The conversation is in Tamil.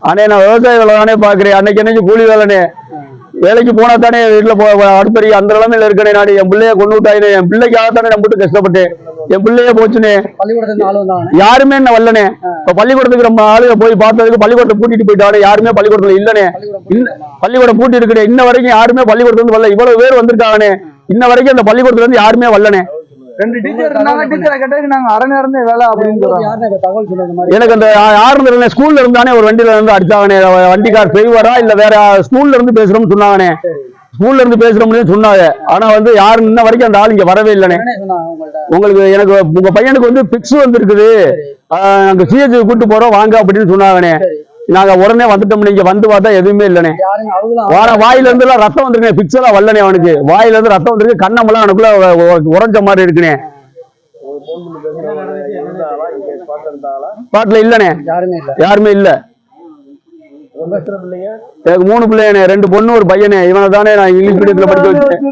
அண்ணே நான் விவசாய வேலை தானே பாக்குறேன், அன்னைக்கு என்னைக்கு கூலி வேலைனே, வேலைக்கு போனா தானே வீட்டுல அடுப்பறி அந்த நிலைமையில இருக்கனே, நான் என் பிள்ளைய கொண்டு விட்டாயினே, என் பிள்ளைக்காகத்தானே நான் போட்டு கஷ்டப்பட்டேன், என் பிள்ளைய போச்சுனே, யாருமே என்ன வரலனே. இப்ப பள்ளிக்கூடத்துக்கு நம்ம ஆளுக போய் பார்த்ததுக்கு பள்ளிக்கூடத்தை பூட்டிட்டு போயிட்டானே, யாருமே பள்ளிக்கூடத்துல இல்லனே, பள்ளிக்கூடம் பூட்டி இருக்கிற இன்ன வரைக்கும் யாருமே பள்ளிக்கூடத்துல இருந்து வரல, இவ்வளவு பேர் வந்திருக்காங்கனே, இன்ன வரைக்கும் அந்த பள்ளிக்கூடத்துல இருந்து யாருமே வரலனே. 2 டீச்சர் இருந்தாங்க, டீச்சரை கேட்டதுக்கு நாங்க அரை நேரம் தான் வேலை அப்படின்னு சொல்றாங்க. எனக்கு அந்த யாருன்னு ஸ்கூல்ல இருந்தானே ஒரு வண்டியில இருந்து அடிச்சாங்கனே, வண்டிக்கார் செய்வாரா இல்ல வேற ஸ்கூல்ல இருந்து பேசுறோம்னு சொன்னாங்கனே, ஸ்கூல்ல இருந்து பேசுறோம்னு சொன்னாங்க. ஆனா வந்து யாரு இன்ன வரைக்கும் அந்த ஆள் இங்க வரவே இல்லனே. உங்களுக்கு எனக்கு உங்க பையனுக்கு வந்து பிக்ஸ் வந்துருக்குது, நாங்க சிஹெச் கூட்டு போறோம் வாங்க அப்படின்னு சொன்னாங்கனே. நாங்க உடனே வந்துட்டோம், நீங்க வந்து பார்த்தா எதுவுமே இல்லனே. வாயில இருந்து எல்லாம் ரத்தம் வந்துருக்கேன், பிக்ஸ் எல்லாம் வரலனே, அவனுக்கு வாயில இருந்து ரத்தம் வந்துருக்கு, கண்ணமெல்லாம் எனக்குள்ள உறைஞ்ச மாதிரி இருக்குனே. பாட்டுல இல்லனே, யாருமே இல்ல. எனக்கு 3 பிள்ளைங்க, 2 பொண்ணு 1 பையனே. இவனை தானே நான் இங்கிலீஷ் மீடியத்துல படிக்க வச்சேன்.